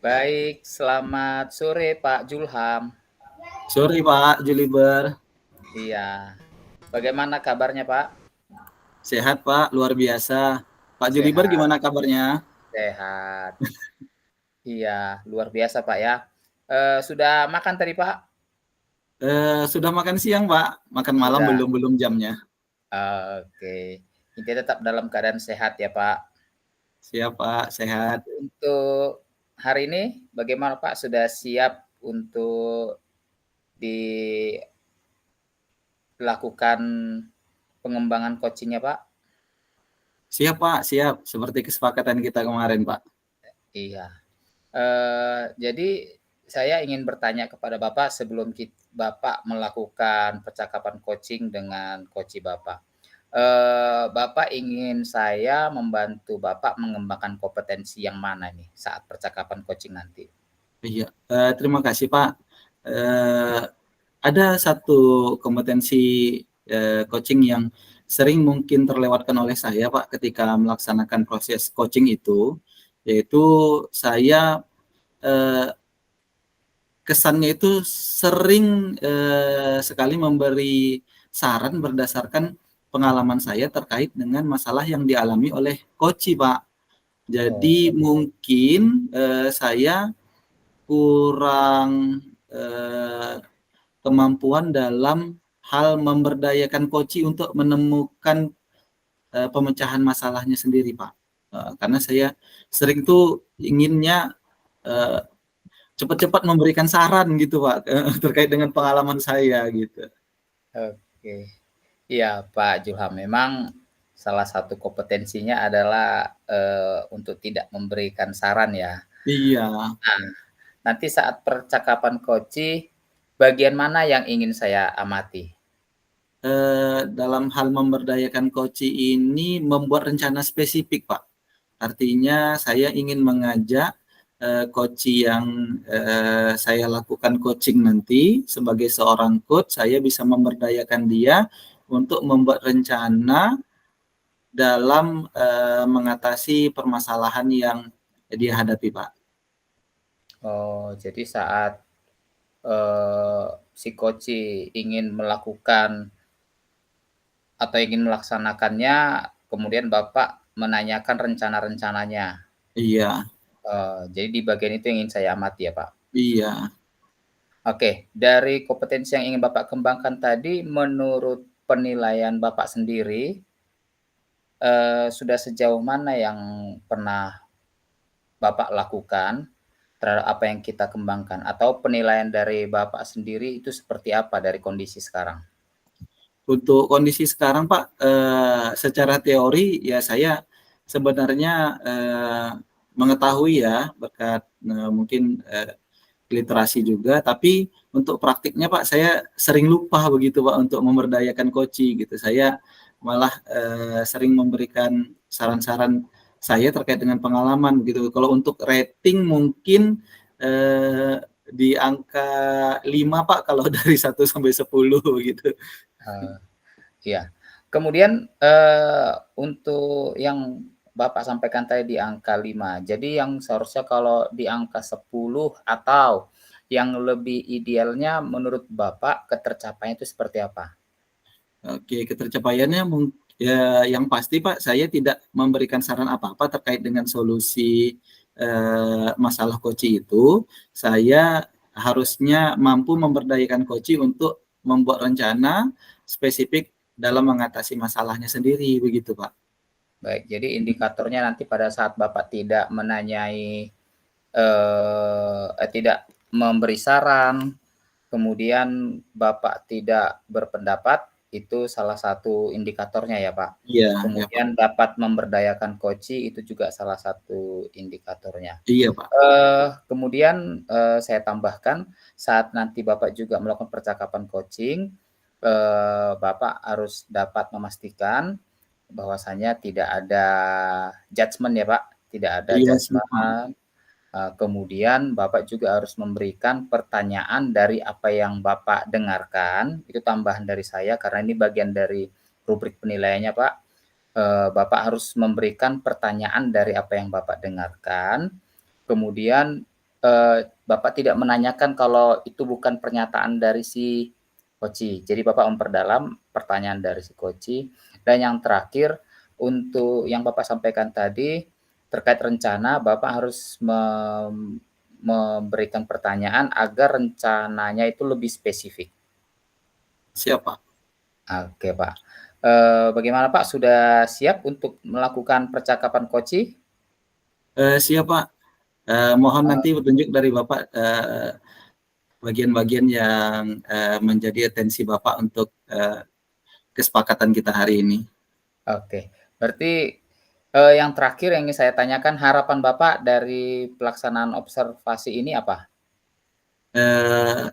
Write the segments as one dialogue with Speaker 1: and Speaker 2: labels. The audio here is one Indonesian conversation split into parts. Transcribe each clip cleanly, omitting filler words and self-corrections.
Speaker 1: Baik, selamat sore Pak Julham.
Speaker 2: Sorry Pak Juliber,
Speaker 1: Iya, bagaimana kabarnya Pak?
Speaker 2: sehat Pak, luar biasa. Pak Juliber
Speaker 1: Sehat,
Speaker 2: gimana kabarnya?
Speaker 1: sehat. Iya, luar biasa Pak ya. Sudah makan tadi Pak?
Speaker 2: Sudah makan siang Pak, makan malam
Speaker 1: Sudah.
Speaker 2: belum jamnya.
Speaker 1: Oke. Intinya tetap dalam keadaan sehat ya Pak.
Speaker 2: Siap Pak, sehat.
Speaker 1: Untuk hari ini bagaimana Pak? Sudah siap untuk dilakukan pengembangan coachingnya Pak?
Speaker 2: Siap Pak, siap. Seperti kesepakatan kita kemarin Pak.
Speaker 1: Iya. Jadi saya ingin bertanya kepada Bapak sebelum Bapak melakukan percakapan coaching dengan coach Bapak. Bapak ingin saya membantu Bapak mengembangkan kompetensi yang mana nih saat percakapan coaching nanti?
Speaker 2: Iya, terima kasih Pak. Eh, ada satu kompetensi coaching yang sering mungkin terlewatkan oleh saya Pak ketika melaksanakan proses coaching itu, yaitu saya eh, kesannya itu sering sekali memberi saran berdasarkan pengalaman saya terkait dengan masalah yang dialami oleh coach, Pak. Jadi
Speaker 1: Oh,
Speaker 2: mungkin saya kurang eh, kemampuan dalam hal memberdayakan coach untuk menemukan pemecahan masalahnya sendiri, Pak. Karena saya sering tuh inginnya eh, cepat-cepat memberikan saran gitu Pak terkait dengan pengalaman saya gitu.
Speaker 1: oke. Iya Pak Julham, memang salah satu kompetensinya adalah untuk tidak memberikan saran ya.
Speaker 2: Iya,
Speaker 1: Nah, nanti saat percakapan coaching, bagian mana yang ingin saya amati?
Speaker 2: dalam hal memberdayakan coach ini membuat rencana spesifik Pak. Artinya saya ingin mengajak coach yang saya lakukan coaching nanti sebagai seorang coach, saya bisa memberdayakan dia untuk membuat rencana dalam mengatasi permasalahan yang dia hadapi Pak.
Speaker 1: Oh, jadi saat, si coach ingin melakukan atau ingin melaksanakannya, kemudian Bapak menanyakan rencana-rencananya.
Speaker 2: Iya,
Speaker 1: Jadi di bagian itu yang ingin saya amati ya, Pak?
Speaker 2: iya.
Speaker 1: Oke, dari kompetensi yang ingin Bapak kembangkan tadi, menurut penilaian Bapak sendiri, sudah sejauh mana yang pernah Bapak lakukan terhadap apa yang kita kembangkan? Atau penilaian dari Bapak sendiri itu seperti apa dari kondisi sekarang?
Speaker 2: Untuk kondisi sekarang Pak, secara teori ya saya sebenarnya mengetahui ya berkat mungkin literasi juga, tapi untuk praktiknya Pak saya sering lupa begitu Pak untuk memberdayakan coaching gitu. Saya malah sering memberikan saran-saran saya terkait dengan pengalaman gitu. Kalau untuk rating mungkin di angka 5 Pak kalau dari 1 sampai 10 gitu.
Speaker 1: Eee, iya. Kemudian, untuk yang Bapak sampaikan tadi di angka 5, jadi yang seharusnya kalau di angka 10 atau yang lebih idealnya menurut Bapak ketercapaiannya itu seperti apa?
Speaker 2: Oke, ketercapaiannya ya yang pasti Pak, saya tidak memberikan saran apa-apa terkait dengan solusi masalah koci itu. Saya harusnya mampu memberdayakan koci untuk membuat rencana spesifik dalam mengatasi masalahnya sendiri, begitu Pak.
Speaker 1: Baik, jadi indikatornya nanti pada saat Bapak tidak menanyai, tidak memberi saran, kemudian Bapak tidak berpendapat, itu salah satu indikatornya ya, Pak?
Speaker 2: Iya, ya Pak.
Speaker 1: Kemudian dapat memberdayakan coaching itu juga salah satu indikatornya.
Speaker 2: Iya Pak.
Speaker 1: Kemudian, saya tambahkan, saat nanti Bapak juga melakukan percakapan coaching, Bapak harus dapat memastikan bahwasanya tidak ada judgement ya, Pak, tidak ada
Speaker 2: Iya
Speaker 1: judgement.
Speaker 2: semua.
Speaker 1: Kemudian Bapak juga harus memberikan pertanyaan dari apa yang Bapak dengarkan, itu tambahan dari saya karena ini bagian dari rubrik penilaiannya, Pak. Bapak harus memberikan pertanyaan dari apa yang Bapak dengarkan, kemudian, Bapak tidak menanyakan kalau itu bukan pernyataan dari si koci. Jadi Bapak memperdalam pertanyaan dari si koci. Dan yang terakhir, untuk yang Bapak sampaikan tadi, terkait rencana, Bapak harus memberikan pertanyaan agar rencananya itu lebih spesifik.
Speaker 2: Siap, Pak.
Speaker 1: Oke, Pak. Bagaimana Pak, sudah siap untuk melakukan percakapan koci?
Speaker 2: Siap, Pak. Mohon nanti petunjuk dari Bapak bagian-bagian yang menjadi atensi Bapak untuk kesepakatan kita hari ini.
Speaker 1: Oke, berarti, yang terakhir yang ingin saya tanyakan, harapan Bapak dari pelaksanaan observasi ini apa?
Speaker 2: Eh,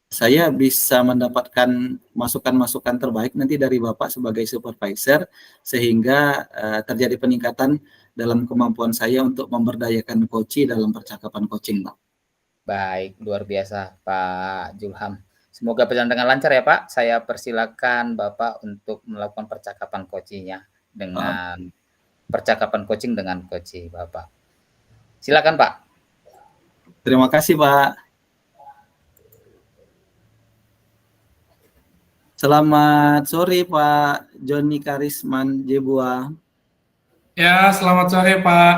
Speaker 2: saya bisa mendapatkan masukan-masukan terbaik nanti dari Bapak sebagai supervisor, sehingga terjadi peningkatan dalam kemampuan saya untuk memberdayakan coach dalam percakapan coaching, Pak.
Speaker 1: Baik, luar biasa Pak Julham. Semoga berjalan dengan lancar ya Pak. Saya persilakan Bapak untuk melakukan percakapan coaching-nya dengan percakapan coaching dengan coach Bapak. Silakan Pak.
Speaker 2: Terima kasih, Pak. Selamat sore, Pak Joni Karisman Jebua.
Speaker 3: Ya, selamat sore Pak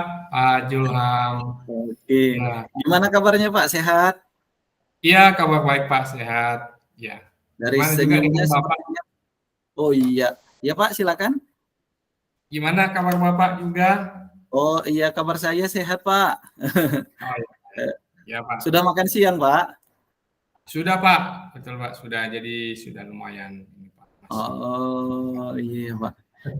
Speaker 3: Julham.
Speaker 2: Oke,
Speaker 3: Nah,
Speaker 2: gimana kabarnya Pak? Sehat?
Speaker 3: iya kabar baik Pak, sehat. Ya,
Speaker 2: Dari
Speaker 3: gimana juga
Speaker 2: senyumnya
Speaker 3: dengan Bapak?
Speaker 2: sepertinya. Oh iya, ya Pak, silakan.
Speaker 3: Gimana kabar Bapak juga?
Speaker 2: Oh iya, kabar saya sehat Pak.
Speaker 3: Oh ya, baik. Ya Pak.
Speaker 2: Sudah makan siang Pak?
Speaker 3: Sudah Pak, betul Pak. Sudah, jadi sudah lumayan ini Pak. Masih.
Speaker 2: Oh iya Pak.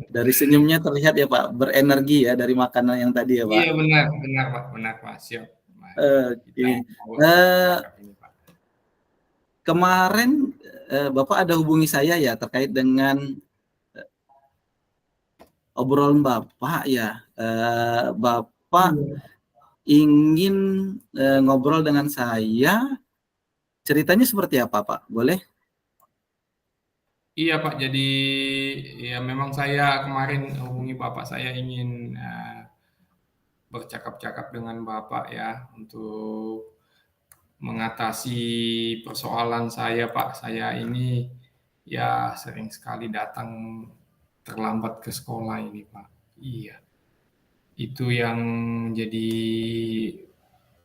Speaker 2: Dari senyumnya terlihat ya Pak, berenergi ya dari makanan yang tadi ya Pak.
Speaker 3: Iya benar Pak. Siap. Baik.
Speaker 2: Oke.
Speaker 3: Kita mau ini Pak.
Speaker 2: Kemarin Bapak ada hubungi saya ya terkait dengan obrolan Bapak ya. Bapak ingin ngobrol dengan saya. Ceritanya seperti apa Pak? Boleh?
Speaker 3: Iya Pak, jadi ya memang saya kemarin hubungi Bapak, saya ingin bercakap-cakap dengan Bapak ya untuk mengatasi persoalan saya Pak. Saya ini ya sering sekali datang terlambat ke sekolah ini Pak. Iya, itu yang jadi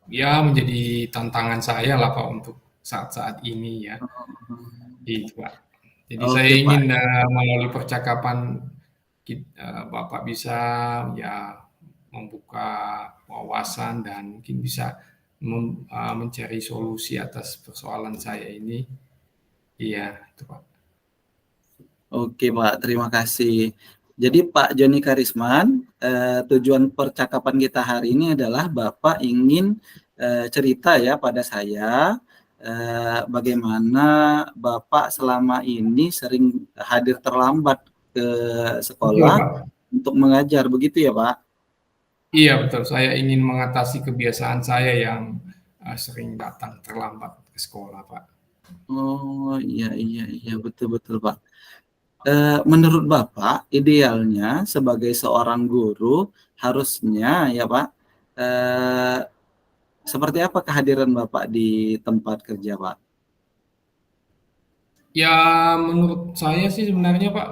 Speaker 3: ya menjadi tantangan saya lah Pak untuk saat-saat ini ya. Itu Pak. Jadi saya
Speaker 2: Oke Pak.
Speaker 3: ingin melalui percakapan Bapak bisa ya membuka wawasan dan mungkin bisa mencari solusi atas persoalan saya ini. Iya, itu Pak.
Speaker 2: Oke Pak, terima kasih. Jadi Pak Joni Karisman, tujuan percakapan kita hari ini adalah Bapak ingin cerita ya pada saya bagaimana Bapak selama ini sering hadir terlambat ke
Speaker 3: Betul
Speaker 2: sekolah
Speaker 3: Pak.
Speaker 2: untuk mengajar, begitu ya Pak?
Speaker 3: Iya betul, saya ingin mengatasi kebiasaan saya yang sering datang terlambat ke sekolah Pak.
Speaker 2: Oh iya betul Pak. Menurut Bapak, idealnya sebagai seorang guru harusnya ya Pak, seperti apa kehadiran Bapak di tempat kerja Pak?
Speaker 3: Ya menurut saya sih sebenarnya Pak,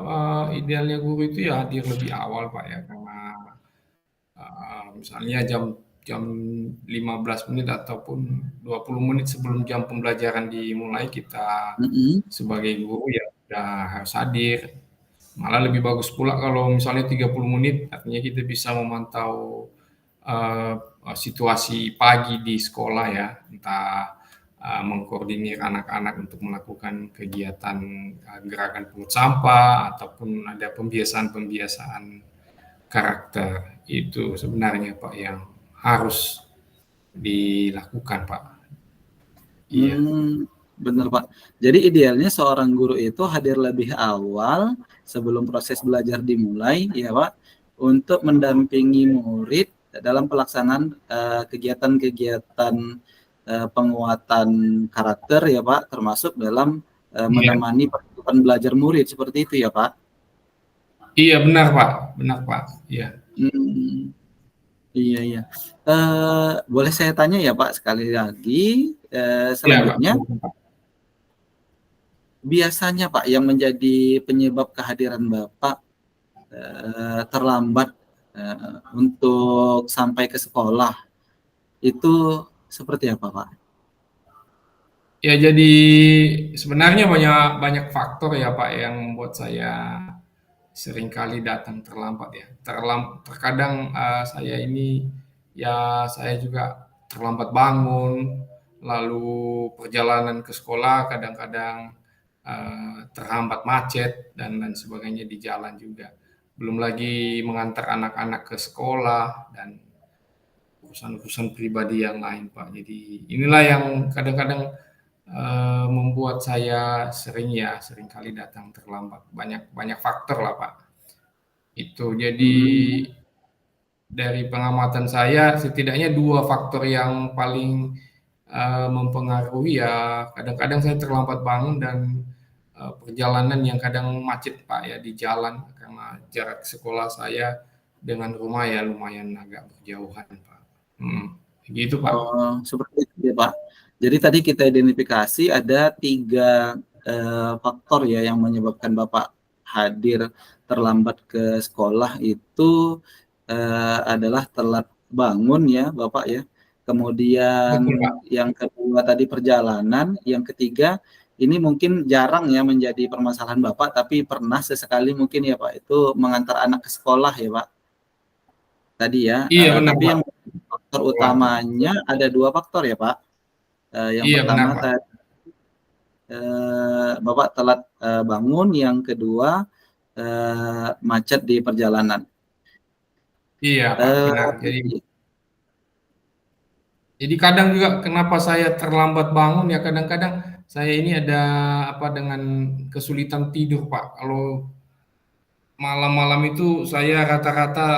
Speaker 3: idealnya guru itu ya hadir lebih awal Pak ya, karena misalnya jam jam 15 menit ataupun 20 menit sebelum jam pembelajaran dimulai, kita sebagai guru ya udah harus hadir. Malah lebih bagus pula kalau misalnya 30 menit, artinya kita bisa memantau situasi pagi di sekolah ya, entah mengkoordinir anak-anak untuk melakukan kegiatan gerakan pungut sampah ataupun ada pembiasaan-pembiasaan karakter. Itu sebenarnya Pak yang harus dilakukan Pak. Iya.
Speaker 2: Benar Pak. Jadi idealnya seorang guru itu hadir lebih awal sebelum proses belajar dimulai ya Pak, untuk mendampingi murid dalam pelaksanaan kegiatan-kegiatan penguatan karakter ya Pak, termasuk dalam menemani persiapan belajar murid, seperti itu ya Pak?
Speaker 3: Iya benar Pak, Iya.
Speaker 2: Iya, iya. Boleh saya tanya ya Pak sekali lagi,
Speaker 3: Iya, Pak.
Speaker 2: selanjutnya biasanya Pak yang menjadi penyebab kehadiran Bapak terlambat untuk sampai ke sekolah itu seperti apa Pak?
Speaker 3: Ya, jadi sebenarnya banyak banyak faktor ya, Pak, yang membuat saya seringkali datang terlambat ya. Terkadang saya ini ya saya juga terlambat bangun, lalu perjalanan ke sekolah kadang-kadang terhambat macet dan lain sebagainya di jalan juga. Belum lagi mengantar anak-anak ke sekolah dan urusan-urusan pribadi yang lain, Pak. Jadi inilah yang kadang-kadang membuat saya seringkali datang terlambat. Banyak banyak faktor lah, Pak. Itu. Jadi
Speaker 2: Hmm.
Speaker 3: dari pengamatan saya setidaknya 2 faktor yang paling mempengaruhi ya kadang-kadang saya terlambat bangun dan perjalanan yang kadang macet, Pak, ya di jalan karena jarak sekolah saya dengan rumah ya lumayan agak berjauhan, Pak. Begitu, Pak.
Speaker 2: Oh, seperti itu ya Pak. Jadi tadi kita identifikasi ada 3 faktor ya yang menyebabkan Bapak hadir terlambat ke sekolah itu adalah telat bangun ya Bapak ya. Kemudian
Speaker 3: Betul, Pak.
Speaker 2: yang kedua tadi perjalanan, yang ketiga ini mungkin jarang ya menjadi permasalahan Bapak, tapi pernah sesekali mungkin ya Pak itu mengantar anak ke sekolah ya Pak tadi ya.
Speaker 3: Iya benar,
Speaker 2: Tapi
Speaker 3: Pak.
Speaker 2: yang faktor
Speaker 3: Sekolah, Pak.
Speaker 2: utamanya ada 2 faktor ya Pak. Yang
Speaker 3: Iya benar,
Speaker 2: pertama
Speaker 3: Pak.
Speaker 2: tadi Bapak telat bangun, yang kedua macet di perjalanan.
Speaker 3: Iya, Pak, benar. Jadi
Speaker 2: Iya.
Speaker 3: Jadi kadang juga kenapa saya terlambat bangun ya kadang-kadang saya ini ada apa dengan kesulitan tidur, Pak. Kalau malam-malam itu saya rata-rata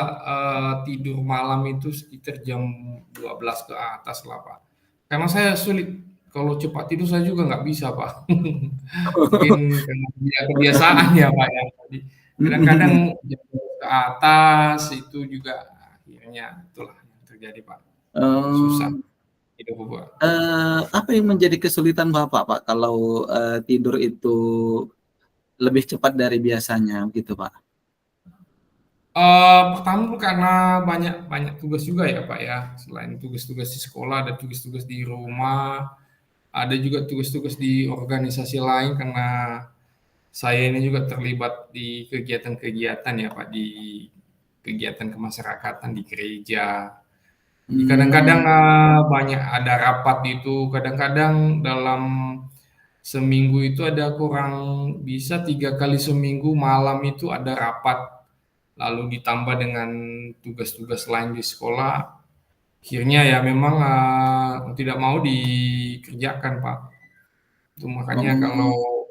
Speaker 3: tidur malam itu sekitar jam 12 ke atas lah, Pak. Karena saya sulit kalau cepat tidur saya juga nggak bisa, Pak. Mungkin karena kebiasaan ya, Pak, ya. Jadi kadang-kadang jam 12 ke atas itu juga akhirnya itulah yang terjadi, Pak. Susah
Speaker 2: Eee,
Speaker 3: tidur, Pak.
Speaker 2: apa yang menjadi kesulitan Bapak, Pak, kalau tidur itu lebih cepat dari biasanya gitu, Pak?
Speaker 3: Pertama tuh karena banyak banyak tugas juga ya, Pak, ya. Selain tugas-tugas di sekolah, ada tugas-tugas di rumah, ada juga tugas-tugas di organisasi lain karena saya ini juga terlibat di kegiatan-kegiatan ya, Pak, di kegiatan kemasyarakatan di gereja. Jadi kadang-kadang,
Speaker 2: Mmm.
Speaker 3: banyak ada rapat itu, kadang-kadang dalam seminggu itu ada kurang bisa 3 kali seminggu malam itu ada rapat. Lalu ditambah dengan tugas-tugas lain di sekolah, akhirnya ya memang tidak mau dikerjakan, Pak. Itu makanya kalau
Speaker 2: Oh.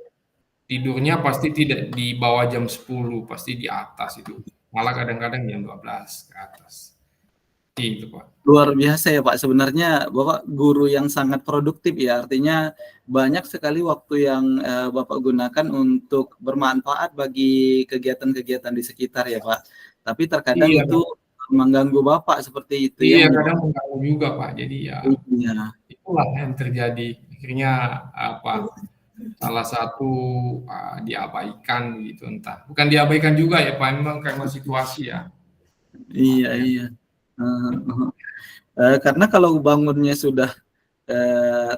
Speaker 3: tidurnya pasti tidak di bawah jam 10, pasti di atas itu. Malah kadang-kadang jam 12 ke atas. Itu, Pak.
Speaker 2: Luar biasa ya Pak, sebenarnya Bapak guru yang sangat produktif ya, artinya banyak sekali waktu yang Bapak gunakan untuk bermanfaat bagi kegiatan-kegiatan di sekitar ya Pak. Tapi terkadang
Speaker 3: Iya,
Speaker 2: itu
Speaker 3: Pak.
Speaker 2: mengganggu Bapak seperti itu ya,
Speaker 3: Iya, kadang
Speaker 2: menyebabkan
Speaker 3: mengganggu juga, Pak. Jadi ya
Speaker 2: iya.
Speaker 3: itulah yang terjadi. Akhirnya apa, salah satu, diabaikan gitu entah bukan diabaikan juga ya, Pak, memang karena situasi ya.
Speaker 2: Iya,
Speaker 3: Ya.
Speaker 2: iya. Heeh. Karena kalau bangunnya sudah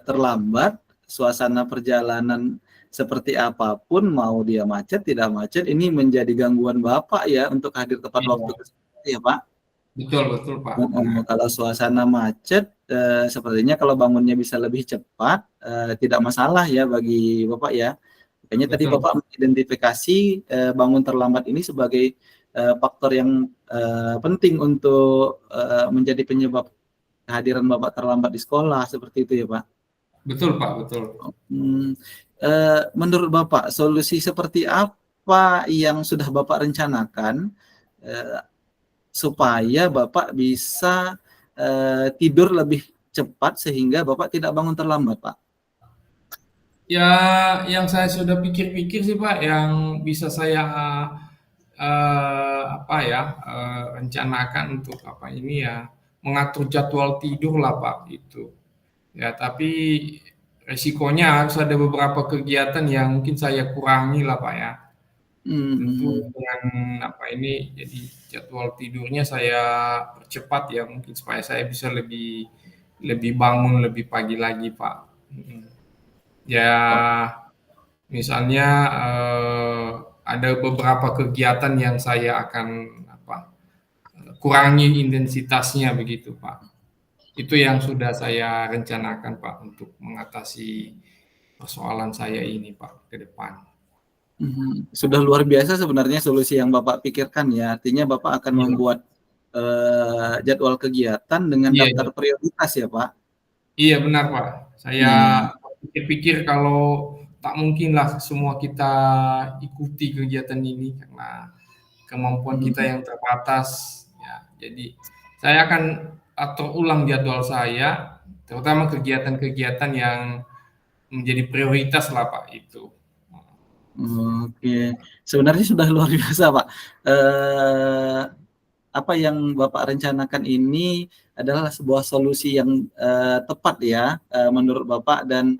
Speaker 2: terlambat, suasana perjalanan seperti apapun, mau dia macet, tidak macet, ini menjadi gangguan Bapak ya untuk hadir tepat waktu
Speaker 3: Iya,
Speaker 2: ke sekolah ya, Pak?
Speaker 3: betul betul, Pak,
Speaker 2: Heeh,
Speaker 3: benar.
Speaker 2: kalau suasana macet, sepertinya kalau bangunnya bisa lebih cepat, tidak masalah ya bagi Bapak ya. Makanya tadi
Speaker 3: Betul,
Speaker 2: Bapak mengidentifikasi, bangun terlambat ini sebagai, faktor yang, penting untuk, menjadi penyebab kehadiran Bapak terlambat di sekolah, seperti itu ya, Pak?
Speaker 3: betul, Pak, betul.
Speaker 2: Mmm, menurut Bapak solusi seperti apa yang sudah Bapak rencanakan, eee, supaya Bapak bisa, tidur lebih cepat sehingga Bapak tidak bangun terlambat, Pak?
Speaker 3: Ya, yang saya sudah pikir-pikir sih, Pak, yang bisa saya, apa ya, rencanakan untuk apa ini ya, mengatur jadwal tidur lah Pak itu. Ya, tapi resikonya harus ada beberapa kegiatan yang mungkin saya kurangi lah Pak ya. Tentu
Speaker 2: Mhm.
Speaker 3: dengan jadi jadwal tidurnya saya percepat ya mungkin supaya saya bisa lebih lebih bangun lebih pagi lagi Pak. Ya
Speaker 2: Oh,
Speaker 3: misalnya ada beberapa kegiatan yang saya akan kurangi intensitasnya begitu Pak. Itu yang sudah saya rencanakan Pak untuk mengatasi persoalan saya ini Pak ke depan.
Speaker 2: sudah luar biasa sebenarnya solusi yang Bapak pikirkan ya. Artinya Bapak akan
Speaker 3: Iya,
Speaker 2: membuat jadwal kegiatan dengan
Speaker 3: iya, iya.
Speaker 2: daftar prioritas ya, Pak?
Speaker 3: Iya benar Pak. Saya
Speaker 2: Nah,
Speaker 3: pikir-pikir kalau tak mungkinlah semua kita ikuti kegiatan ini karena kemampuan kita
Speaker 2: mhm,
Speaker 3: yang terbatas. Ya, jadi saya akan atur ulang jadwal saya, terutama kegiatan-kegiatan yang menjadi prioritas lah Pak itu.
Speaker 2: oke. Sebenarnya sudah luar biasa, Pak. Eee, apa yang Bapak rencanakan ini adalah sebuah solusi yang, tepat ya, menurut Bapak dan,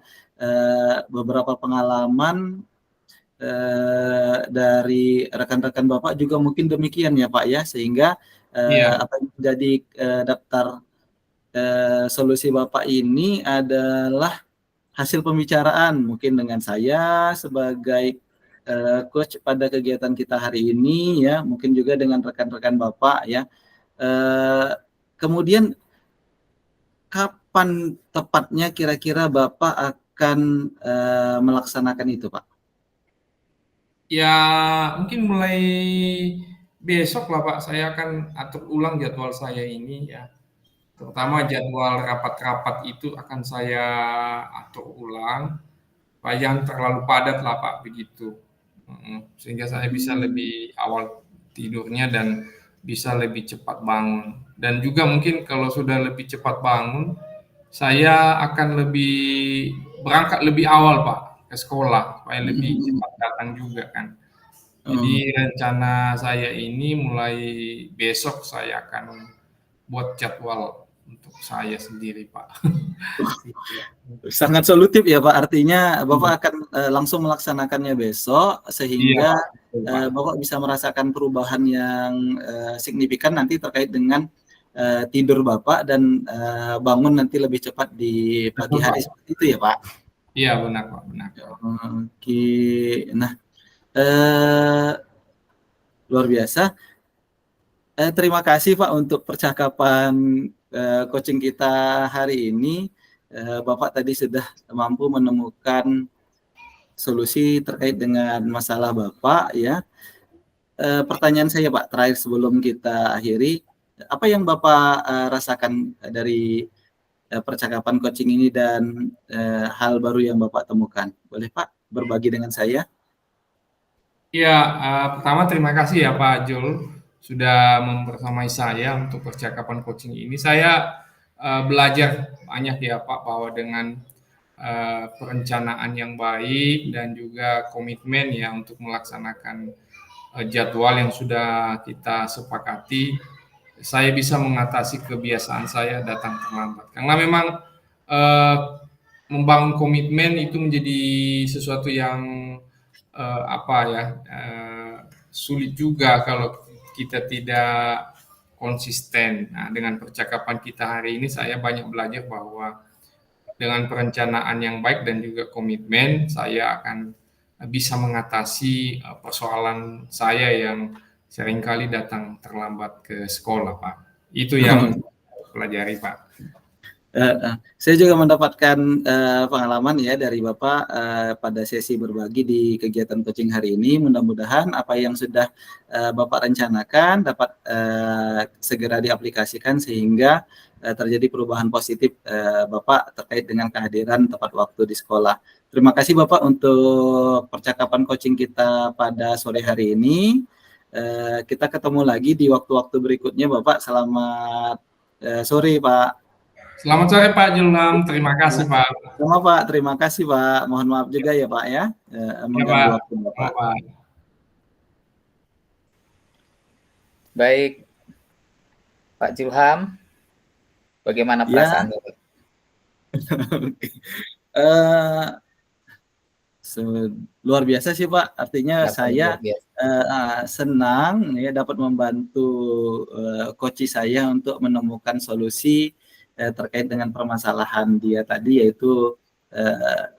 Speaker 2: beberapa pengalaman dari rekan-rekan Bapak juga mungkin demikian ya, Pak, ya, sehingga,
Speaker 3: Iya,
Speaker 2: apa yang menjadi, daftar, solusi Bapak ini adalah hasil pembicaraan mungkin dengan saya sebagai, coach pada kegiatan kita hari ini ya, mungkin juga dengan rekan-rekan Bapak ya. Eee, kemudian kapan tepatnya kira-kira Bapak akan, melaksanakan itu, Pak?
Speaker 3: ya mungkin mulai besok lah Pak, saya akan atur ulang jadwal saya ini ya. Terutama jadwal rapat-rapat itu akan saya atur ulang, supaya jangan terlalu padat lah Pak, begitu. Sehingga saya bisa
Speaker 2: Mmm,
Speaker 3: lebih awal tidurnya dan bisa lebih cepat bangun. Dan juga mungkin kalau sudah lebih cepat bangun, saya akan lebih berangkat lebih awal Pak ke sekolah, supaya
Speaker 2: mhm
Speaker 3: lebih
Speaker 2: mhm.
Speaker 3: cepat datang juga kan.
Speaker 2: Oh,
Speaker 3: Jadi rencana saya ini mulai besok saya akan buat jadwal untuk saya sendiri, Pak. Gitu ya.
Speaker 2: sangat solutif ya, Pak, artinya
Speaker 3: Iya.
Speaker 2: Bapak akan, langsung melaksanakannya besok
Speaker 3: Iya,
Speaker 2: sehingga,
Speaker 3: betul, Pak.
Speaker 2: Bapak bisa merasakan perubahan yang, signifikan nanti terkait dengan, tidur Bapak dan, bangun nanti lebih cepat di pagi
Speaker 3: Betul,
Speaker 2: hari,
Speaker 3: Pak.
Speaker 2: seperti itu ya, Pak?
Speaker 3: Iya, benar, Pak, benar.
Speaker 2: Oke. Nah, eee, luar biasa. Terima kasih Pak untuk percakapan, coaching kita hari ini. Bapak tadi sudah mampu menemukan solusi terkait dengan masalah Bapak ya. Pertanyaan saya Pak terakhir sebelum kita akhiri, apa yang Bapak, rasakan dari, percakapan coaching ini dan, hal baru yang Bapak temukan? Boleh Pak berbagi dengan saya?
Speaker 3: Iya, pertama terima kasih ya Pak Jul, sudah membersamai saya untuk percakapan coaching ini. Saya, belajar banyak ya Pak, bahwa dengan, perencanaan yang baik dan juga komitmen ya untuk melaksanakan, jadwal yang sudah kita sepakati, saya bisa mengatasi kebiasaan saya datang terlambat. Karena memang, eee, membangun komitmen itu menjadi sesuatu yang sulit juga kalau kita tidak konsisten. Nah, dengan percakapan kita hari ini saya banyak belajar bahwa dengan perencanaan yang baik dan juga komitmen, saya akan bisa mengatasi persoalan saya yang seringkali datang terlambat ke sekolah, Pak. Itu yang pelajari, Pak.
Speaker 2: Saya juga mendapatkan, pengalaman ya dari Bapak, pada sesi berbagi di kegiatan coaching hari ini. Mudah-mudahan apa yang sudah, Bapak rencanakan dapat, segera diaplikasikan sehingga, terjadi perubahan positif, Bapak terkait dengan kehadiran tepat waktu di sekolah. Terima kasih Bapak untuk percakapan coaching kita pada sore hari ini. Kita ketemu lagi di waktu-waktu berikutnya Bapak. Selamat, sore Pak.
Speaker 3: Selamat sore, Pak Julham. Terima kasih, Pak.
Speaker 2: Sama Pak, terima kasih Pak. Mohon maaf juga ya Pak ya,
Speaker 3: Ya,
Speaker 2: mengganggu
Speaker 3: Pak.
Speaker 2: waktu
Speaker 3: Sama,
Speaker 2: Bapak.
Speaker 3: Pak.
Speaker 1: Baik, Pak Julham. Bagaimana
Speaker 2: Ya,
Speaker 1: perasaan Bapak?
Speaker 2: eh, luar biasa sih Pak. Artinya
Speaker 1: Kenapa nih
Speaker 2: saya
Speaker 1: luar biasa?
Speaker 2: senang ya dapat membantu coach saya untuk menemukan solusi terkait dengan permasalahan dia tadi, yaitu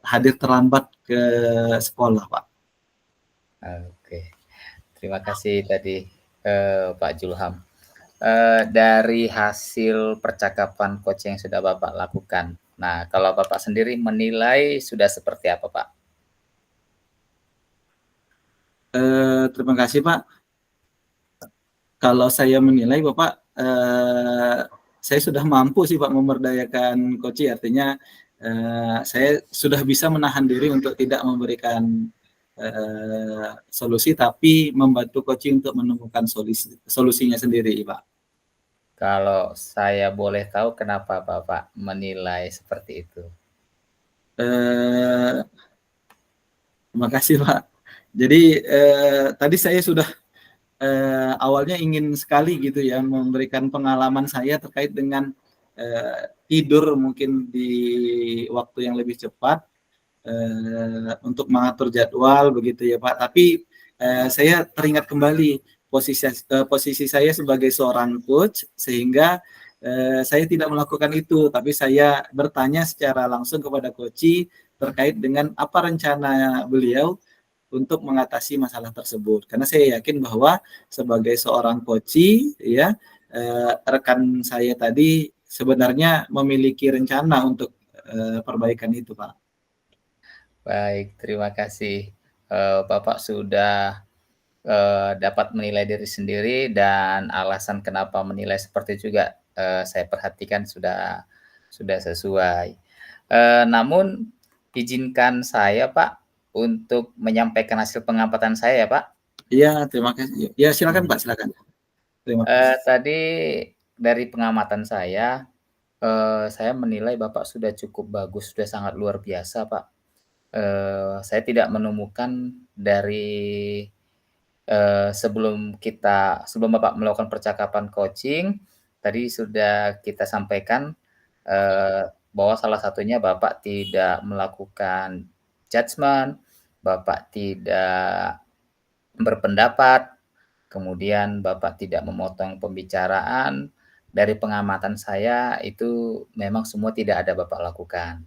Speaker 2: hadir terlambat ke sekolah Pak.
Speaker 1: Oke, terima kasih tadi, Pak Julham. Dari hasil percakapan coach yang sudah Bapak lakukan. Nah, kalau Bapak sendiri menilai sudah seperti apa, Pak?
Speaker 2: Terima kasih Pak. Kalau saya menilai Bapak, saya sudah mampu sih Pak memberdayakan coach, artinya saya sudah bisa menahan diri untuk tidak memberikan solusi, tapi membantu coach untuk menemukan solusinya sendiri Pak.
Speaker 1: Kalau saya boleh tahu kenapa Bapak menilai seperti itu?
Speaker 2: Eh, Terima kasih Pak. Jadi tadi saya sudah awalnya ingin sekali gitu ya memberikan pengalaman saya terkait dengan tidur mungkin di waktu yang lebih cepat untuk mengatur jadwal begitu ya Pak. Tapi saya teringat kembali posisi saya sebagai seorang coach, sehingga saya tidak melakukan itu, tapi saya bertanya secara langsung kepada coach terkait dengan apa rencana beliau untuk mengatasi masalah tersebut. Karena saya yakin bahwa sebagai seorang coach ya, rekan saya tadi sebenarnya memiliki rencana untuk perbaikan itu, Pak.
Speaker 1: Baik, terima kasih, Bapak sudah, dapat menilai diri sendiri dan alasan kenapa menilai seperti juga, saya perhatikan sudah sesuai. Namun izinkan saya, Pak, untuk menyampaikan hasil pengamatan saya ya, Pak.
Speaker 2: Iya, terima kasih. Ya, silakan Pak, silakan. Terima kasih.
Speaker 1: Tadi dari pengamatan saya menilai Bapak sudah cukup bagus, sudah sangat luar biasa, Pak. Saya tidak menemukan dari, sebelum Bapak melakukan percakapan coaching, tadi sudah kita sampaikan, bahwa salah satunya Bapak tidak melakukan judgement, Bapak tidak berpendapat, kemudian Bapak tidak memotong pembicaraan. Dari pengamatan saya itu memang semua tidak ada Bapak lakukan.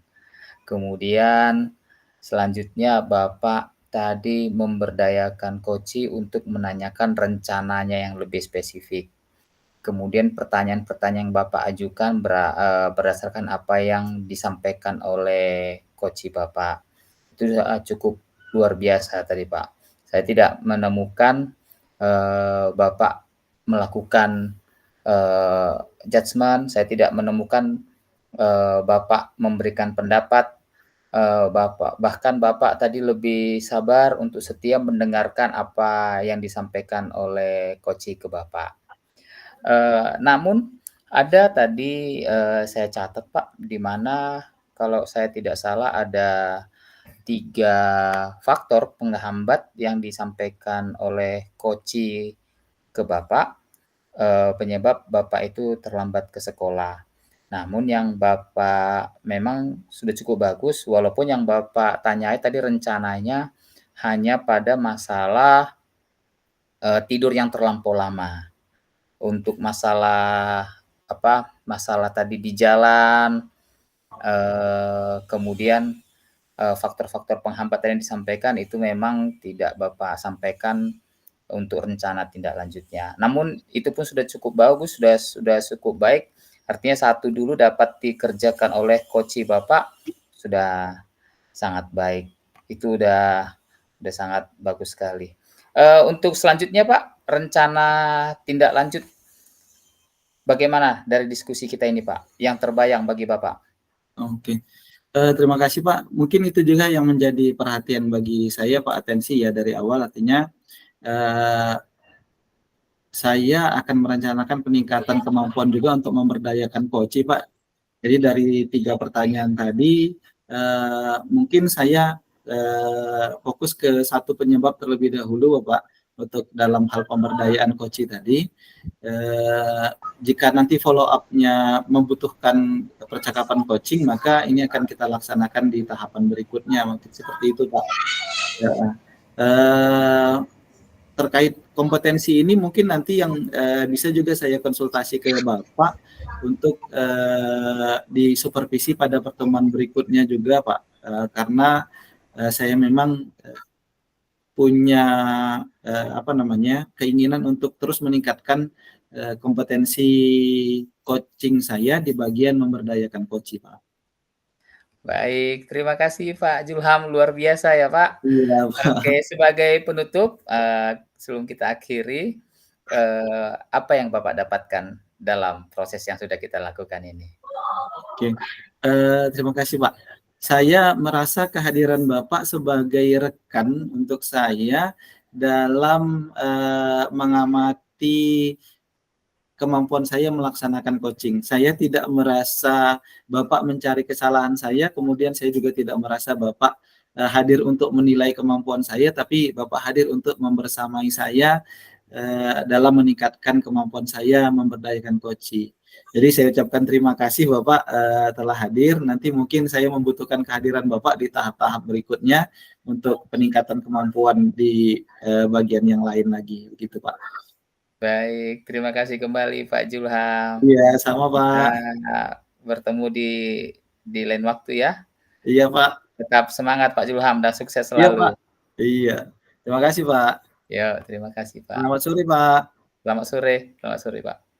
Speaker 1: Kemudian selanjutnya Bapak tadi memberdayakan coach untuk menanyakan rencananya yang lebih spesifik. Kemudian pertanyaan-pertanyaan yang Bapak ajukan berdasarkan apa yang disampaikan oleh coach Bapak. Itu cukup luar biasa tadi, Pak. Saya tidak menemukan, Bapak melakukan, judgement, saya tidak menemukan, Bapak memberikan pendapat, bahkan Bapak tadi lebih sabar untuk setia mendengarkan apa yang disampaikan oleh coach ke Bapak. Namun ada tadi, saya catat Pak, di mana kalau saya tidak salah ada 3 faktor penghambat yang disampaikan oleh coach ke Bapak, penyebab Bapak itu terlambat ke sekolah. Namun yang Bapak memang sudah cukup bagus, walaupun yang Bapak tanyai tadi rencananya hanya pada masalah, tidur yang terlampau lama. Untuk masalah, masalah tadi di jalan, kemudian, faktor-faktor penghambat yang disampaikan itu memang tidak Bapak sampaikan untuk rencana tindak lanjutnya. Namun itu pun sudah cukup bagus, sudah cukup baik, artinya satu dulu dapat dikerjakan oleh coach Bapak, sudah sangat baik. Itu udah sangat bagus sekali. Untuk selanjutnya Pak, rencana tindak lanjut bagaimana dari diskusi kita ini Pak, yang terbayang bagi Bapak?
Speaker 2: Oke. Terima kasih Pak. Mungkin itu juga yang menjadi perhatian bagi saya Pak, atensi ya dari awal, artinya saya akan merencanakan peningkatan kemampuan juga untuk memberdayakan coach Pak. Jadi dari 3 pertanyaan tadi, mungkin saya fokus ke satu penyebab terlebih dahulu Bapak, untuk dalam hal pemberdayaan coach tadi. Jika nanti follow up-nya membutuhkan percakapan coaching, maka ini akan kita laksanakan di tahapan berikutnya, mungkin seperti itu Pak. Ya. Terkait kompetensi ini mungkin nanti yang bisa juga saya konsultasi ke Bapak untuk disupervisi pada pertemuan berikutnya juga Pak, karena saya memang punya keinginan untuk terus meningkatkan kompetensi coaching saya di bagian memberdayakan coach Pak.
Speaker 1: Baik, terima kasih Pak Julham, luar biasa ya Pak.
Speaker 2: Iya Pak.
Speaker 1: Oke, sebagai penutup, sebelum kita akhiri, apa yang Bapak dapatkan dalam proses yang sudah kita lakukan ini?
Speaker 2: Oke, terima kasih Pak. Saya merasa kehadiran Bapak sebagai rekan untuk saya dalam mengamati kemampuan saya melaksanakan coaching. Saya tidak merasa Bapak mencari kesalahan saya, kemudian saya juga tidak merasa Bapak hadir untuk menilai kemampuan saya, tapi Bapak hadir untuk membersamai saya dalam meningkatkan kemampuan saya memberdayakan coaching. Jadi saya ucapkan terima kasih Bapak telah hadir. Nanti mungkin saya membutuhkan kehadiran Bapak di tahap-tahap berikutnya untuk peningkatan kemampuan di bagian yang lain lagi, begitu Pak.
Speaker 1: Baik, terima kasih kembali Pak Julham.
Speaker 2: Iya, sama Pak.
Speaker 1: Kita bertemu di lain waktu ya.
Speaker 2: Iya Pak.
Speaker 1: Tetap semangat Pak Julham dan sukses
Speaker 2: Iya
Speaker 1: selalu.
Speaker 2: Pak. Iya. Terima kasih Pak.
Speaker 1: Ya, terima kasih Pak.
Speaker 2: Selamat sore Pak.
Speaker 1: Selamat sore Pak.